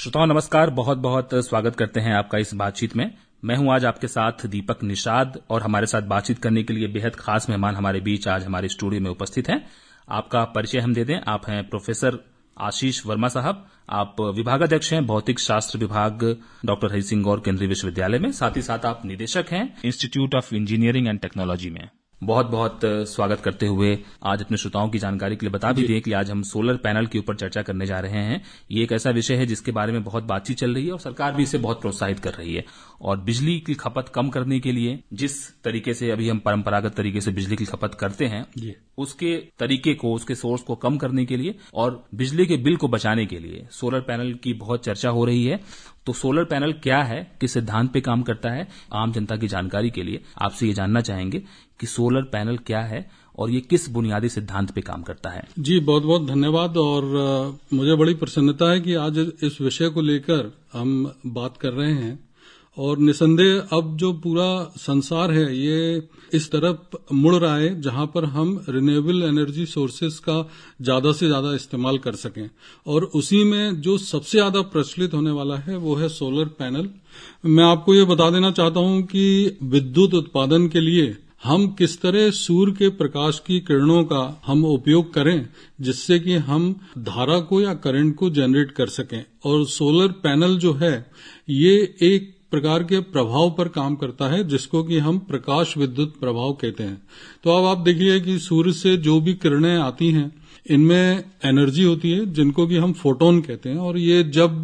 श्रोताओं नमस्कार, बहुत बहुत स्वागत करते हैं आपका इस बातचीत में। मैं हूं आज आपके साथ दीपक निषाद और हमारे साथ बातचीत करने के लिए बेहद खास मेहमान हमारे बीच आज हमारे स्टूडियो में उपस्थित हैं। आपका परिचय हम दे दें, आप हैं प्रोफेसर आशीष वर्मा साहब। आप विभागाध्यक्ष हैं भौतिक शास्त्र विभाग डॉक्टर हरि सिंह गौर केंद्रीय विश्वविद्यालय में, साथ ही साथ आप निदेशक हैं institute of engineering and technology में। बहुत बहुत स्वागत करते हुए आज अपने श्रोताओं की जानकारी के लिए बता भी दें कि आज हम सोलर पैनल के ऊपर चर्चा करने जा रहे हैं। ये एक ऐसा विषय है जिसके बारे में बहुत बातचीत चल रही है और सरकार भी इसे बहुत प्रोत्साहित कर रही है। और बिजली की खपत कम करने के लिए जिस तरीके से अभी हम परंपरागत तरीके से बिजली की खपत करते हैं, उसके तरीके को, उसके सोर्स को कम करने के लिए और बिजली के बिल को बचाने के लिए सोलर पैनल की बहुत चर्चा हो रही है। तो सोलर पैनल क्या है, किस सिद्धांत पे काम करता है, आम जनता की जानकारी के लिए आपसे ये जानना चाहेंगे कि सोलर पैनल क्या है और ये किस बुनियादी सिद्धांत पे काम करता है। जी, बहुत बहुत धन्यवाद। और मुझे बड़ी प्रसन्नता है कि आज इस विषय को लेकर हम बात कर रहे हैं। और निसंदेह अब जो पूरा संसार है ये इस तरफ मुड़ रहा है जहां पर हम रिन्यूएबल एनर्जी सोर्सेस का ज्यादा से ज्यादा इस्तेमाल कर सकें। और उसी में जो सबसे ज्यादा प्रचलित होने वाला है वो है सोलर पैनल। मैं आपको ये बता देना चाहता हूं कि विद्युत उत्पादन के लिए हम किस तरह सूर्य के प्रकाश की किरणों का हम उपयोग करें जिससे कि हम धारा को या करंट को जनरेट कर सकें। और सोलर पैनल जो है ये एक प्रकार के प्रभाव पर काम करता है जिसको कि हम प्रकाश विद्युत प्रभाव कहते हैं। तो अब आप देखिए कि सूर्य से जो भी किरणें आती हैं इनमें एनर्जी होती है जिनको कि हम फोटोन कहते हैं। और ये जब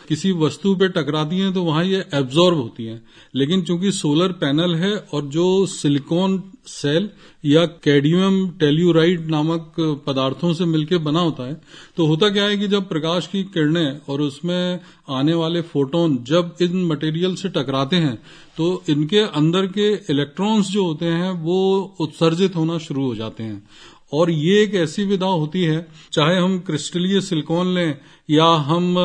किसी वस्तु पे टकराती हैं तो वहां ये एब्जॉर्ब होती हैं। लेकिन चूंकि सोलर पैनल है और जो सिलिकॉन सेल या कैडमियम टेल्यूराइड नामक पदार्थों से मिलकर बना होता है, तो होता क्या है कि जब प्रकाश की किरणें और उसमें आने वाले फोटोन जब इन मटेरियल से टकराते हैं तो इनके अंदर के इलेक्ट्रॉन्स जो होते हैं वो उत्सर्जित होना शुरू हो जाते हैं। और ये एक ऐसी विधा होती है, चाहे हम क्रिस्टलीय सिलिकॉन लें या हम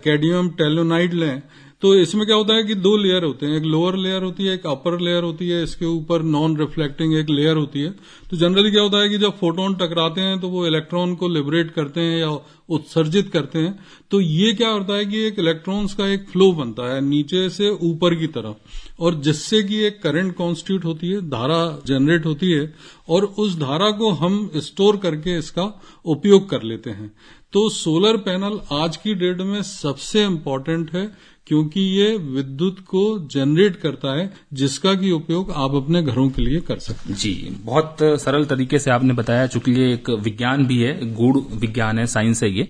कैडमियम टेल्यूराइड लें, तो इसमें क्या होता है कि दो लेयर होते हैं, एक लोअर लेयर होती है, एक अपर लेयर होती है, इसके ऊपर नॉन रिफ्लेक्टिंग एक लेयर होती है। तो जनरली क्या होता है कि जब फोटोन टकराते हैं तो वो इलेक्ट्रॉन को लिबरेट करते हैं या उत्सर्जित करते हैं। तो ये क्या होता है कि एक इलेक्ट्रॉन्स का एक फ्लो बनता है नीचे से ऊपर की तरफ, और जिससे कि एक करंट कॉन्स्टिट्यूट होती है, धारा जनरेट होती है, और उस धारा को हम स्टोर करके इसका उपयोग कर लेते हैं। तो सोलर पैनल आज की डेट में सबसे इम्पोर्टेंट है क्योंकि ये विद्युत को जनरेट करता है जिसका की उपयोग आप अपने घरों के लिए कर सकते हैं। जी, बहुत सरल तरीके से आपने बताया। चूंकि ये एक विज्ञान भी है, गूढ़ विज्ञान है, साइंस है ये,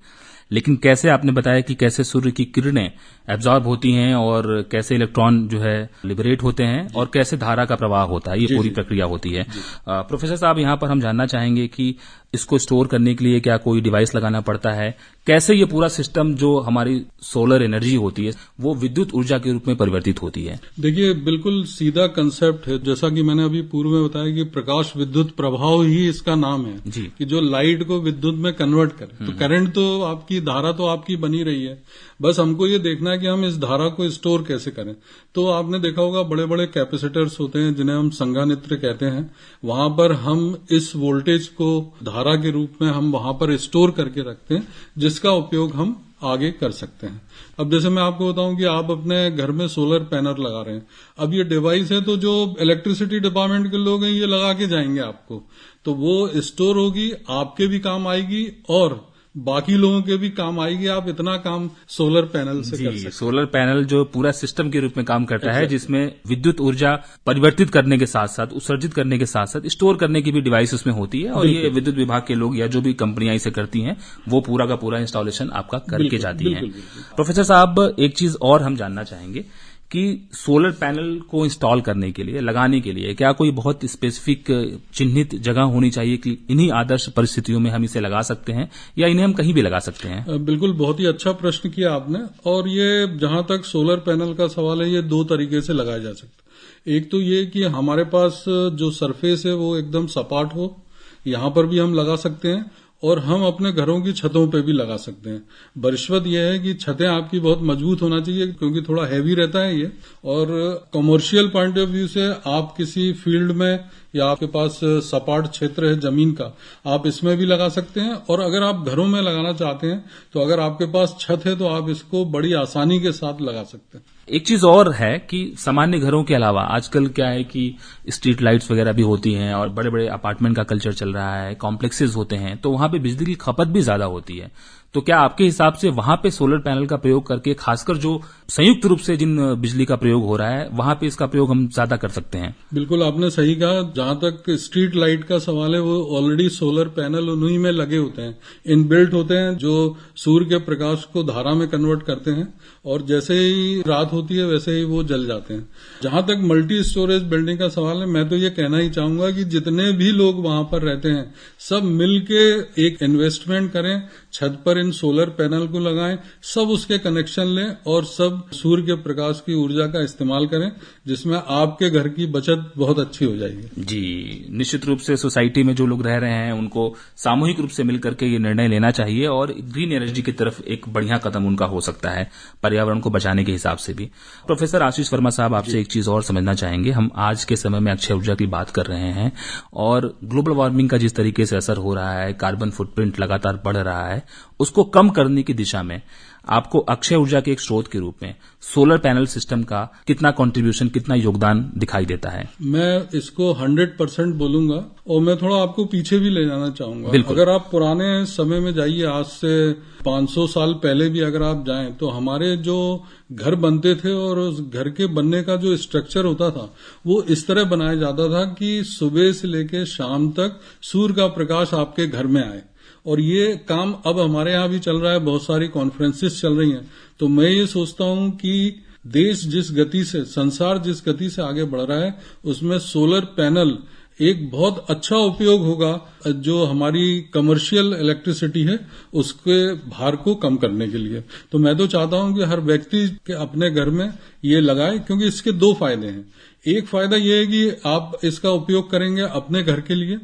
लेकिन कैसे आपने बताया कि कैसे सूर्य की किरणें एब्जॉर्ब होती हैं और कैसे इलेक्ट्रॉन जो है लिबरेट होते हैं और कैसे धारा का प्रवाह होता है, ये पूरी प्रक्रिया होती है। प्रोफेसर साहब, यहाँ पर हम जानना चाहेंगे कि इसको स्टोर करने के लिए क्या कोई डिवाइस लगाना पड़ता है, कैसे ये पूरा सिस्टम जो हमारी सोलर एनर्जी होती है वो विद्युत ऊर्जा के रूप में परिवर्तित होती है। देखिए, बिल्कुल सीधा कंसेप्ट है। जैसा कि मैंने अभी पूर्व में बताया कि प्रकाश विद्युत प्रभाव ही इसका नाम है जी। कि जो लाइट को विद्युत में कन्वर्ट करे। तो करंट तो आपकी, धारा तो आपकी बनी रही है, बस हमको ये देखना है कि हम इस धारा को स्टोर कैसे करें। तो आपने देखा होगा बड़े बड़े कैपेसिटर्स होते हैं जिन्हें हम संघानित्र कहते हैं, वहां पर हम इस वोल्टेज को धारा के रूप में हम वहां पर स्टोर करके रखते हैं जिसका उपयोग हम आगे कर सकते हैं। अब जैसे मैं आपको बताऊं कि आप अपने घर में सोलर पैनल लगा रहे हैं, अब ये डिवाइस है तो जो इलेक्ट्रिसिटी डिपार्टमेंट के लोग हैं ये लगा के जाएंगे आपको, तो वो स्टोर होगी, आपके भी काम आएगी और बाकी लोगों के भी काम आएगी। आप इतना काम सोलर पैनल से कर सकते हैं। सोलर पैनल जो पूरा सिस्टम के रूप में काम करता है जिसमें विद्युत ऊर्जा परिवर्तित करने के साथ साथ, उत्सर्जित करने के साथ साथ स्टोर करने की भी डिवाइस उसमें होती है। और ये विद्युत विभाग के लोग या जो भी कंपनियां इसे करती हैं वो पूरा का पूरा इंस्टॉलेशन आपका करके जाती हैं। प्रोफेसर साहब, एक चीज और हम जानना चाहेंगे कि सोलर पैनल को इंस्टॉल करने के लिए, लगाने के लिए क्या कोई बहुत स्पेसिफिक चिन्हित जगह होनी चाहिए कि इन्हीं आदर्श परिस्थितियों में हम इसे लगा सकते हैं या इन्हें हम कहीं भी लगा सकते हैं? बिल्कुल, बहुत ही अच्छा प्रश्न किया आपने। और ये जहां तक सोलर पैनल का सवाल है, ये दो तरीके से लगाया जा सकता है। एक तो ये कि हमारे पास जो सरफेस है वो एकदम सपाट हो, यहां पर भी हम लगा सकते हैं, और हम अपने घरों की छतों पे भी लगा सकते हैं। बनिस्बत यह है कि छतें आपकी बहुत मजबूत होना चाहिए क्योंकि थोड़ा हैवी रहता है ये। और कमर्शियल पॉइंट ऑफ व्यू से आप किसी फील्ड में या आपके पास सपाट क्षेत्र है जमीन का, आप इसमें भी लगा सकते हैं। और अगर आप घरों में लगाना चाहते हैं तो अगर आपके पास छत है तो आप इसको बड़ी आसानी के साथ लगा सकते हैं। एक चीज और है कि सामान्य घरों के अलावा आजकल क्या है कि स्ट्रीट लाइट्स वगैरह भी होती हैं और बड़े बड़े अपार्टमेंट का कल्चर चल रहा है, कॉम्प्लेक्सेस होते हैं, तो वहां पे बिजली की खपत भी ज्यादा होती है। तो क्या आपके हिसाब से वहां पे सोलर पैनल का प्रयोग करके, खासकर जो संयुक्त रूप से जिन बिजली का प्रयोग हो रहा है, वहां पे इसका प्रयोग हम ज्यादा कर सकते हैं? बिल्कुल, आपने सही कहा। जहां तक स्ट्रीट लाइट का सवाल है, वो ऑलरेडी सोलर पैनल उन्हीं में लगे होते हैं, इनबिल्ट होते हैं, जो सूर्य के प्रकाश को धारा में कन्वर्ट करते हैं और जैसे ही रात होती है वैसे ही वो जल जाते हैं। जहां तक मल्टी स्टोरेज बिल्डिंग का सवाल है, मैं तो ये कहना ही चाहूंगा कि जितने भी लोग वहां पर रहते हैं सब मिलके एक इन्वेस्टमेंट करें, छत पर इन सोलर पैनल को लगाएं, सब उसके कनेक्शन लें और सब सूर्य के प्रकाश की ऊर्जा का इस्तेमाल करें, जिसमें आपके घर की बचत बहुत अच्छी हो जाएगी। जी, निश्चित रूप से सोसाइटी में जो लोग रह रहे हैं उनको सामूहिक रूप से मिलकर के ये निर्णय लेना चाहिए और ग्रीन एनर्जी की तरफ एक बढ़िया कदम उनका हो सकता है, पर्यावरण को बचाने के हिसाब से भी। प्रोफेसर आशीष वर्मा साहब, आपसे एक चीज और समझना चाहेंगे। हम आज के समय में अक्षय ऊर्जा की बात कर रहे हैं और ग्लोबल वार्मिंग का जिस तरीके से असर हो रहा है, कार्बन फुटप्रिंट लगातार बढ़ रहा है, उसको कम करने की दिशा में आपको अक्षय ऊर्जा के एक स्रोत के रूप में सोलर पैनल सिस्टम का कितना कंट्रीब्यूशन, कितना योगदान दिखाई देता है? मैं इसको 100% बोलूंगा और मैं थोड़ा आपको पीछे भी ले जाना चाहूंगा। अगर आप पुराने समय में जाइए, आज से 500 साल पहले भी अगर आप जाएं, तो हमारे जो घर बनते थे और उस घर के बनने का जो स्ट्रक्चर होता था वो इस तरह बनाया जाता था कि सुबह से लेकर शाम तक सूर्य का प्रकाश आपके घर में आए। और ये काम अब हमारे यहाँ भी चल रहा है, बहुत सारी कॉन्फ्रेंसेस चल रही हैं। तो मैं ये सोचता हूं कि देश जिस गति से, संसार जिस गति से आगे बढ़ रहा है, उसमें सोलर पैनल एक बहुत अच्छा उपयोग होगा, जो हमारी कमर्शियल इलेक्ट्रिसिटी है उसके भार को कम करने के लिए। तो मैं तो चाहता हूं कि हर व्यक्ति के अपने घर में ये लगाए, क्योंकि इसके दो फायदे हैं। एक फायदा ये है कि आप इसका उपयोग करेंगे अपने घर के लिए,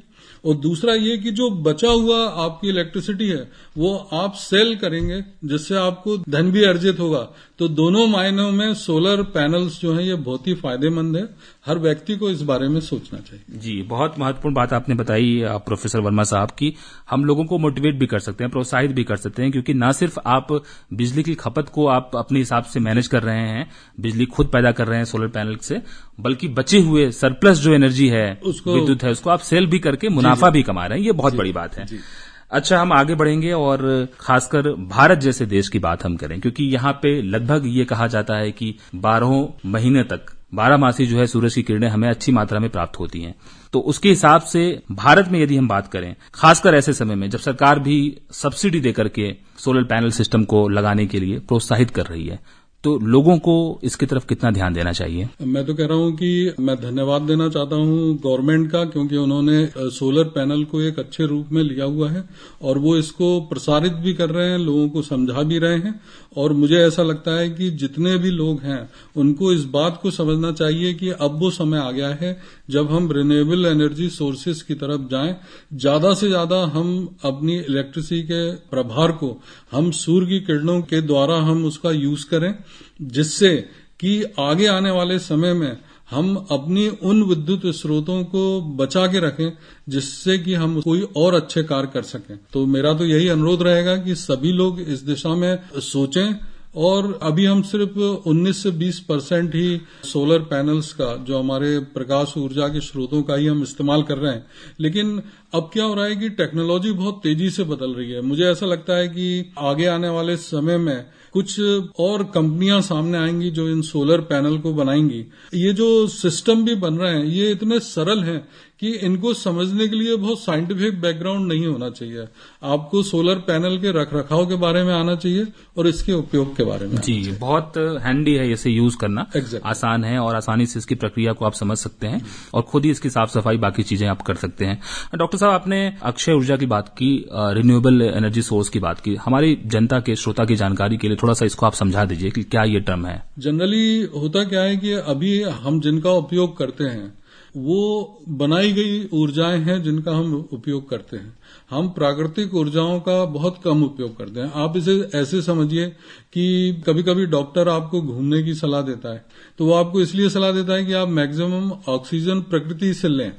और दूसरा ये कि जो बचा हुआ आपकी इलेक्ट्रिसिटी है वो आप सेल करेंगे, जिससे आपको धन भी अर्जित होगा। तो दोनों मायनों में सोलर पैनल्स जो है ये बहुत ही फायदेमंद है। हर व्यक्ति को इस बारे में सोचना चाहिए। जी, बहुत महत्वपूर्ण बात आपने बताई प्रोफेसर वर्मा साहब की। हम लोगों को मोटिवेट भी कर सकते हैं, प्रोत्साहित भी कर सकते हैं, क्योंकि न सिर्फ आप बिजली की खपत को आप अपने हिसाब से मैनेज कर रहे हैं, बिजली खुद पैदा कर रहे हैं सोलर पैनल से, बल्कि बचे हुए सरप्लस जो एनर्जी है, विद्युत है, उसको आप सेल भी करके मुनाफा भी कमा रहे हैं। ये बहुत बड़ी बात है। अच्छा, हम आगे बढ़ेंगे और खासकर भारत जैसे देश की बात हम करें, क्योंकि यहाँ पे लगभग ये कहा जाता है कि 12 महीने तक 12 मासी जो है सूरज की किरणें हमें अच्छी मात्रा में प्राप्त होती हैं। तो उसके हिसाब से भारत में यदि हम बात करें, खासकर ऐसे समय में जब सरकार भी सब्सिडी देकर के सोलर पैनल सिस्टम को लगाने के लिए प्रोत्साहित कर रही है, तो लोगों को इसकी तरफ कितना ध्यान देना चाहिए? मैं तो कह रहा हूं कि मैं धन्यवाद देना चाहता हूं गवर्नमेंट का, क्योंकि उन्होंने सोलर पैनल को एक अच्छे रूप में लिया हुआ है और वो इसको प्रसारित भी कर रहे हैं, लोगों को समझा भी रहे हैं। और मुझे ऐसा लगता है कि जितने भी लोग हैं उनको इस बात को समझना चाहिए कि अब वो समय आ गया है जब हम रिन्यूएबल एनर्जी सोर्सेज की तरफ जाएं। ज्यादा से ज्यादा हम अपनी इलेक्ट्रिसिटी के प्रभार को हम सूर्य की किरणों के द्वारा हम उसका यूज करें, जिससे कि आगे आने वाले समय में हम अपनी उन विद्युत स्रोतों को बचा के रखें, जिससे कि हम कोई और अच्छे कार्य कर सकें। तो मेरा तो यही अनुरोध रहेगा कि सभी लोग इस दिशा में सोचें। और अभी हम सिर्फ 19 से 20% ही सोलर पैनल्स का, जो हमारे प्रकाश ऊर्जा के स्रोतों का ही हम इस्तेमाल कर रहे हैं। लेकिन अब क्या हो रहा है कि टेक्नोलॉजी बहुत तेजी से बदल रही है। मुझे ऐसा लगता है कि आगे आने वाले समय में कुछ और कंपनियां सामने आएंगी जो इन सोलर पैनल को बनाएंगी। ये जो सिस्टम भी बन रहे हैं ये इतने सरल हैं कि इनको समझने के लिए बहुत साइंटिफिक बैकग्राउंड नहीं होना चाहिए। आपको सोलर पैनल के रखरखाव के बारे में आना चाहिए और इसके उपयोग के बारे में। जी, बहुत हैंडी है इसे यूज करना। आसान है और आसानी से इसकी प्रक्रिया को आप समझ सकते हैं और खुद ही इसकी साफ सफाई बाकी चीजें आप कर सकते हैं। डॉक्टर साहब, आपने अक्षय ऊर्जा की बात की, रिन्यूएबल एनर्जी सोर्स की बात की। हमारी जनता के, श्रोता की जानकारी के लिए थोड़ा सा इसको आप समझा दीजिए कि क्या ये टर्म है। जनरली होता क्या है कि अभी हम जिनका उपयोग करते हैं वो बनाई गई ऊर्जाएं हैं जिनका हम उपयोग करते हैं। हम प्राकृतिक ऊर्जाओं का बहुत कम उपयोग करते हैं। आप इसे ऐसे समझिए कि कभी कभी डॉक्टर आपको घूमने की सलाह देता है, तो वो आपको इसलिए सलाह देता है कि आप मैक्सिमम ऑक्सीजन प्रकृति से लें,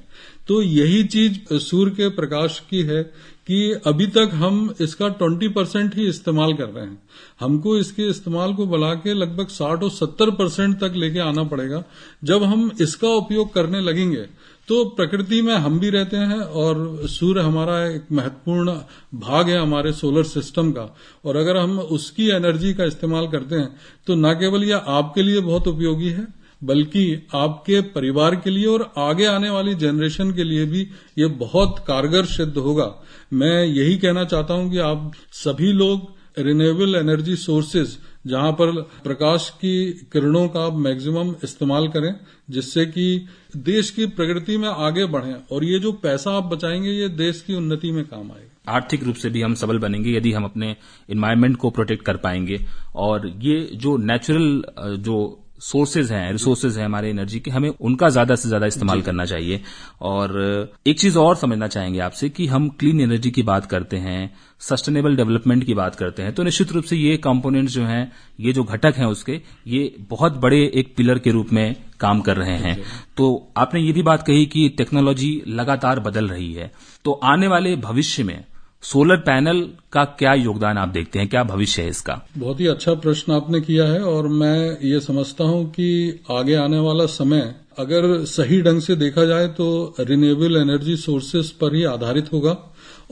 तो यही चीज सूर्य के प्रकाश की है कि अभी तक हम इसका 20% ही इस्तेमाल कर रहे हैं। हमको इसके इस्तेमाल को बढ़ा के लगभग 60 और 70% तक लेके आना पड़ेगा। जब हम इसका उपयोग करने लगेंगे तो प्रकृति में हम भी रहते हैं और सूर्य हमारा एक महत्वपूर्ण भाग है हमारे सोलर सिस्टम का, और अगर हम उसकी एनर्जी का इस्तेमाल करते हैं तो न केवल यह आपके लिए बहुत उपयोगी है बल्कि आपके परिवार के लिए और आगे आने वाली जनरेशन के लिए भी ये बहुत कारगर सिद्ध होगा। मैं यही कहना चाहता हूं कि आप सभी लोग रिन्यूएबल एनर्जी सोर्सेज जहां पर प्रकाश की किरणों का मैक्सिमम इस्तेमाल करें, जिससे कि देश की प्रगति में आगे बढ़ें, और ये जो पैसा आप बचाएंगे ये देश की उन्नति में काम आएगा। आर्थिक रूप से भी हम सबल बनेंगे यदि हम अपने एनवायरनमेंट को प्रोटेक्ट कर पाएंगे। और ये जो नेचुरल जो सोर्सेज हैं, रिसोर्सेज हैं हमारे एनर्जी के, हमें उनका ज्यादा से ज्यादा इस्तेमाल करना चाहिए। और एक चीज और समझना चाहेंगे आपसे कि हम क्लीन एनर्जी की बात करते हैं, सस्टेनेबल डेवलपमेंट की बात करते हैं, तो निश्चित रूप से ये कंपोनेंट्स जो हैं, ये जो घटक हैं उसके, ये बहुत बड़े एक पिलर के रूप में काम कर रहे हैं। तो आपने ये भी बात कही कि टेक्नोलॉजी लगातार बदल रही है, तो आने वाले भविष्य में सोलर पैनल का क्या योगदान आप देखते हैं, क्या भविष्य है इसका? बहुत ही अच्छा प्रश्न आपने किया है, और मैं ये समझता हूं कि आगे आने वाला समय अगर सही ढंग से देखा जाए तो रिन्यूएबल एनर्जी सोर्सेस पर ही आधारित होगा।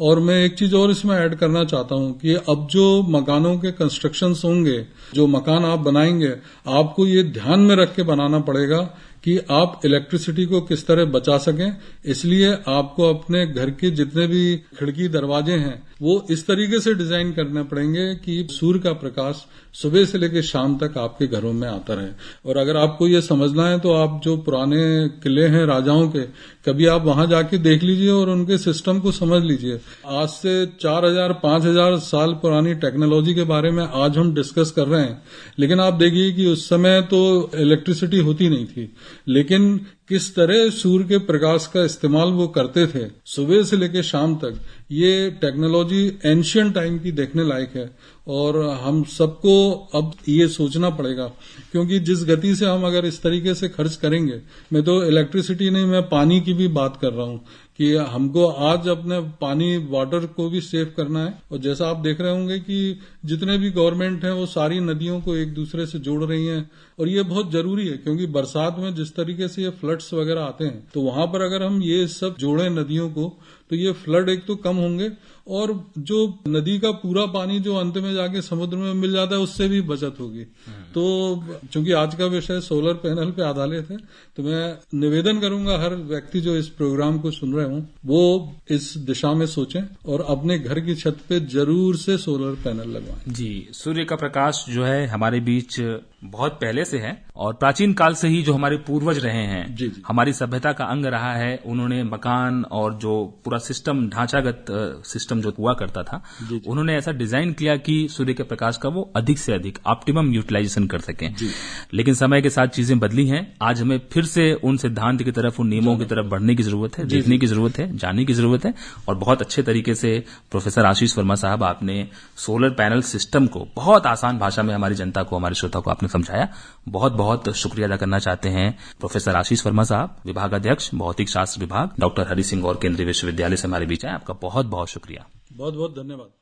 और मैं एक चीज और इसमें ऐड करना चाहता हूं कि अब जो मकानों के कंस्ट्रक्शंस होंगे, जो मकान आप बनाएंगे, आपको ये ध्यान में रख के बनाना पड़ेगा कि आप इलेक्ट्रिसिटी को किस तरह बचा सकें। इसलिए आपको अपने घर के जितने भी खिड़की दरवाजे हैं वो इस तरीके से डिजाइन करने पड़ेंगे कि सूर्य का प्रकाश सुबह से लेकर शाम तक आपके घरों में आता रहे। और अगर आपको ये समझना है तो आप जो पुराने किले हैं राजाओं के, कभी आप वहां जाके देख लीजिए और उनके सिस्टम को समझ लीजिए। आज से 4000-5000 साल पुरानी टेक्नोलॉजी के बारे में आज हम डिस्कस कर रहे हैं, लेकिन आप देखिए कि उस समय तो इलेक्ट्रिसिटी होती नहीं थी, लेकिन किस तरह सूर्य के प्रकाश का इस्तेमाल वो करते थे सुबह से लेकर शाम तक, ये टेक्नोलॉजी एंशिएंट टाइम की देखने लायक है। और हम सबको अब ये सोचना पड़ेगा, क्योंकि जिस गति से हम अगर इस तरीके से खर्च करेंगे, मैं तो इलेक्ट्रिसिटी नहीं, मैं पानी की भी बात कर रहा हूं कि हमको आज अपने पानी वाटर को भी सेव करना है। और जैसा आप देख रहे होंगे कि जितने भी गवर्नमेंट हैं वो सारी नदियों को एक दूसरे से जोड़ रही हैं, और ये बहुत जरूरी है, क्योंकि बरसात में जिस तरीके से ये फ्लड्स वगैरह आते हैं, तो वहां पर अगर हम ये सब जोड़ें नदियों को, तो ये फ्लड एक तो कम होंगे, और जो नदी का पूरा पानी जो अंत में जाके समुद्र में मिल जाता है उससे भी बचत होगी। तो चूंकि आज का विषय सोलर पैनल पे आधारित है, तो मैं निवेदन करूंगा हर व्यक्ति जो इस प्रोग्राम को सुन रहे हों वो इस दिशा में सोचें और अपने घर की छत पे जरूर से सोलर पैनल लगवाएं। जी, सूर्य का प्रकाश जो है हमारे बीच बहुत पहले से है, और प्राचीन काल से ही जो हमारे पूर्वज रहे हैं, जी। हमारी सभ्यता का अंग रहा है। उन्होंने मकान और जो पूरा सिस्टम, ढांचागत सिस्टम जो हुआ करता था, उन्होंने ऐसा डिजाइन किया कि सूर्य के प्रकाश का वो अधिक से अधिक ऑप्टिमम यूटिलाइजेशन कर सकें। लेकिन समय के साथ चीजें बदली हैं। आज हमें फिर से उन सिद्धांत की तरफ, उन नियमों की तरफ बढ़ने की जरूरत है, देखने की जरूरत है, जानने की जरूरत है। और बहुत अच्छे तरीके से प्रोफेसर आशीष वर्मा साहब, आपने सोलर पैनल सिस्टम को बहुत आसान भाषा में हमारी जनता को, हमारे श्रोता को आपने समझाया। बहुत बहुत शुक्रिया अदा करना चाहते हैं प्रोफेसर आशीष वर्मा साहब, विभागाध्यक्ष भौतिक शास्त्र विभाग, डॉक्टर हरि सिंह और केंद्रीय विश्वविद्यालय से हमारे बीच आए। आपका बहुत बहुत शुक्रिया। बहुत बहुत धन्यवाद।